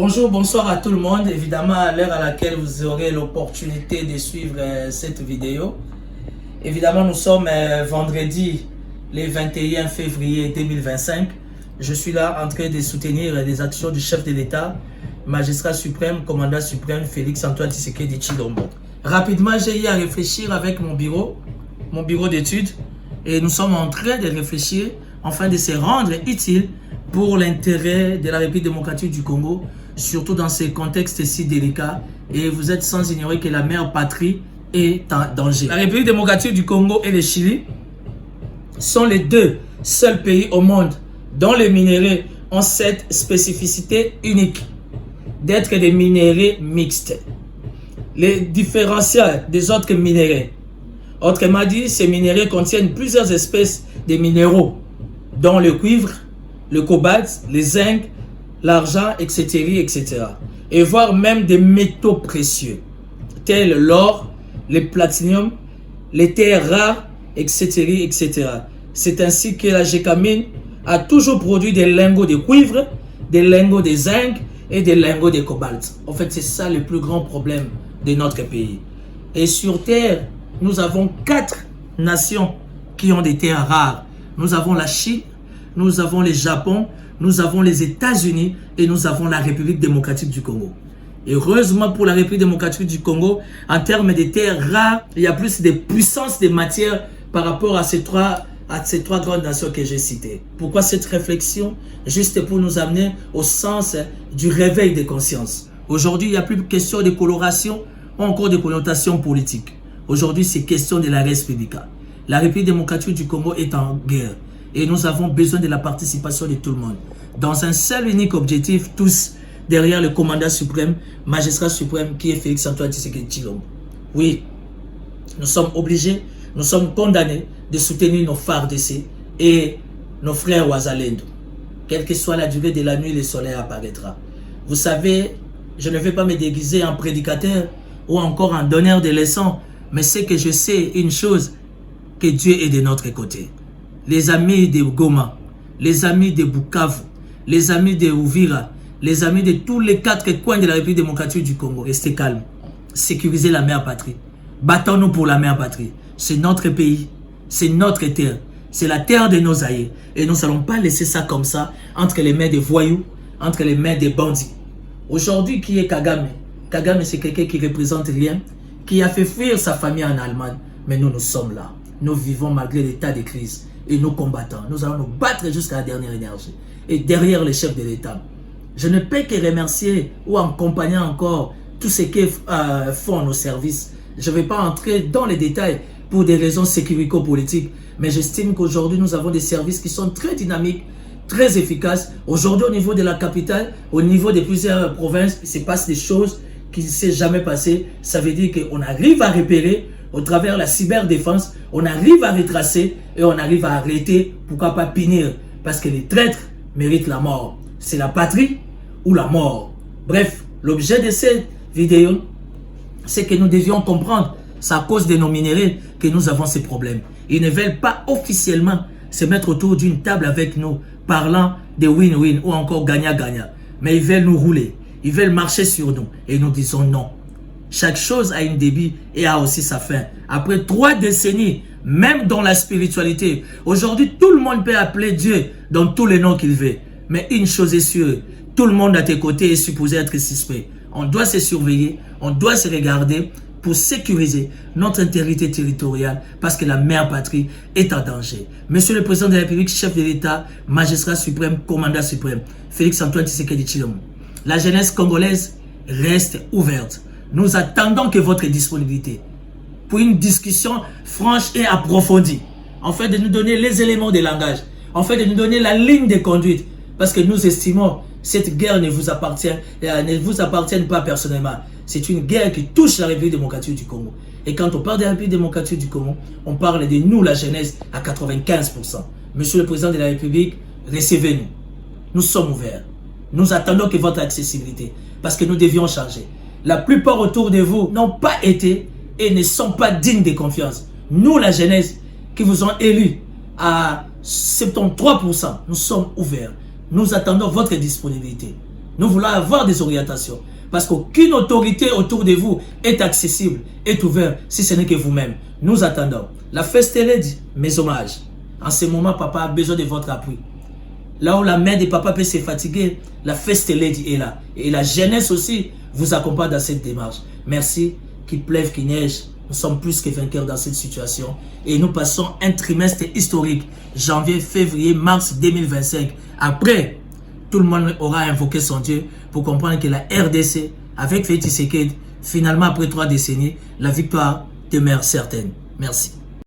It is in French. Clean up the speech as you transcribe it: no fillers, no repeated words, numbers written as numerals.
Bonjour, bonsoir à tout le monde. Évidemment, à l'heure à laquelle vous aurez l'opportunité de suivre cette vidéo. Évidemment, nous sommes vendredi, le 21 février 2025. Je suis là en train de soutenir les actions du chef de l'État, magistrat suprême, commandant suprême, Félix-Antoine Tshisekedi Tshilombo. Rapidement, j'ai eu à réfléchir avec mon bureau d'études, et nous sommes en train de réfléchir afin de se rendre utile pour l'intérêt de la République démocratique du Congo, surtout dans ces contextes si délicats. Et vous êtes sans ignorer que la mère patrie est en danger. La République démocratique du Congo et le Chili sont les deux seuls pays au monde dont les minéraux ont cette spécificité unique d'être des minéraux mixtes. Les différenciaux des autres minéraux. Autrement dit, ces minéraux contiennent plusieurs espèces de minéraux, dont le cuivre, le cobalt, le zinc, l'argent, etc. Et voire même des métaux précieux, tels l'or, le platinium, les terres rares, etc. C'est ainsi que la Gécamine a toujours produit des lingots de cuivre, des lingots de zinc et des lingots de cobalt. En fait, c'est ça le plus grand problème de notre pays. Et sur Terre, nous avons 4 nations qui ont des terres rares. Nous avons la Chine, nous avons le Japon, nous avons les États-Unis et nous avons la République démocratique du Congo. Et heureusement pour la République démocratique du Congo, en termes de terres rares, il y a plus de puissance des matières par rapport à ces trois grandes nations que j'ai citées. Pourquoi cette réflexion? Juste pour nous amener au sens du réveil des consciences. Aujourd'hui, il n'y a plus question de coloration ou encore de connotation politique. Aujourd'hui, c'est question de la res publica. La République démocratique du Congo est en guerre. Et nous avons besoin de la participation de tout le monde. Dans un seul unique objectif, tous derrière le commandant suprême, magistrat suprême qui est Félix-Antoine Tshisekedi Tshilombo. Oui, nous sommes obligés, nous sommes condamnés de soutenir nos FARDC et nos frères Ouazalendo. Quelle que soit la durée de la nuit, le soleil apparaîtra. Vous savez, je ne vais pas me déguiser en prédicateur ou encore en donneur de leçons, mais c'est que je sais une chose, que Dieu est de notre côté. Les amis de Goma, les amis de Bukavu, les amis de Uvira, les amis de tous les 4 coins de la République démocratique du Congo, restez calmes, sécurisez la mère patrie, battons-nous pour la mère patrie. C'est notre pays, c'est notre terre, c'est la terre de nos aïeux. Et nous n'allons pas laisser ça comme ça, entre les mains des voyous, entre les mains des bandits. Aujourd'hui, qui est Kagame? Kagame, c'est quelqu'un qui ne représente rien, qui a fait fuir sa famille en Allemagne. Mais nous, nous sommes là. Nous vivons malgré l'état de crise. Et nous combattons. Nous allons nous battre jusqu'à la dernière énergie. Et derrière les chefs de l'État, je ne peux que remercier ou accompagner encore tous ceux qui font nos services. Je ne vais pas entrer dans les détails pour des raisons sécurico-politiques. Mais j'estime qu'aujourd'hui, nous avons des services qui sont très dynamiques, très efficaces. Aujourd'hui, au niveau de la capitale, au niveau de plusieurs provinces, il se passe des choses qui ne s'est jamais passé. Ça veut dire qu'on arrive à repérer au travers de la cyberdéfense, on arrive à retracer et on arrive à arrêter, pourquoi pas punir, parce que les traîtres méritent la mort. C'est la patrie ou la mort. Bref, l'objet de cette vidéo, c'est que nous devions comprendre, c'est à cause de nos minéraux que nous avons ces problèmes. Ils ne veulent pas officiellement se mettre autour d'une table avec nous, parlant de win-win ou encore gagnant-gagnant. Mais ils veulent nous rouler, ils veulent marcher sur nous et nous disons non. Chaque chose a une début et a aussi sa fin. Après 3 décennies, même dans la spiritualité, aujourd'hui tout le monde peut appeler Dieu dans tous les noms qu'il veut. Mais une chose est sûre, tout le monde à tes côtés est supposé être suspect. On doit se surveiller, on doit se regarder pour sécuriser notre intégrité territoriale parce que la mère patrie est en danger. Monsieur le Président de la République, chef de l'État, magistrat suprême, commandant suprême, Félix-Antoine Tshisekedi Tshilombo, la jeunesse congolaise reste ouverte. Nous attendons que votre disponibilité pour une discussion franche et approfondie, en fait de nous donner les éléments de langage, en fait de nous donner la ligne de conduite, parce que nous estimons que cette guerre ne vous appartient pas personnellement. C'est une guerre qui touche la République démocratique du Congo. Et quand on parle de la République démocratique du Congo, on parle de nous, la jeunesse, à 95%. Monsieur le Président de la République, recevez-nous. Nous sommes ouverts. Nous attendons que votre accessibilité, parce que nous devions changer. La plupart autour de vous n'ont pas été et ne sont pas dignes de confiance. Nous, la jeunesse, qui vous ont élus à 73%, nous sommes ouverts. Nous attendons votre disponibilité. Nous voulons avoir des orientations. Parce qu'aucune autorité autour de vous est accessible, est ouverte, si ce n'est que vous-même. Nous attendons. La First Lady, mes hommages. En ce moment, papa a besoin de votre appui. Là où la mère de papa peut se fatiguer, la First Lady est là. Et la jeunesse aussi vous accompagne dans cette démarche. Merci, qu'il pleuve, qu'il neige. Nous sommes plus que vainqueurs dans cette situation. Et nous passons un trimestre historique. Janvier, février, mars 2025. Après, tout le monde aura invoqué son Dieu pour comprendre que la RDC, avec Félix Tshisekedi, finalement après 3 décennies, la victoire demeure certaine. Merci.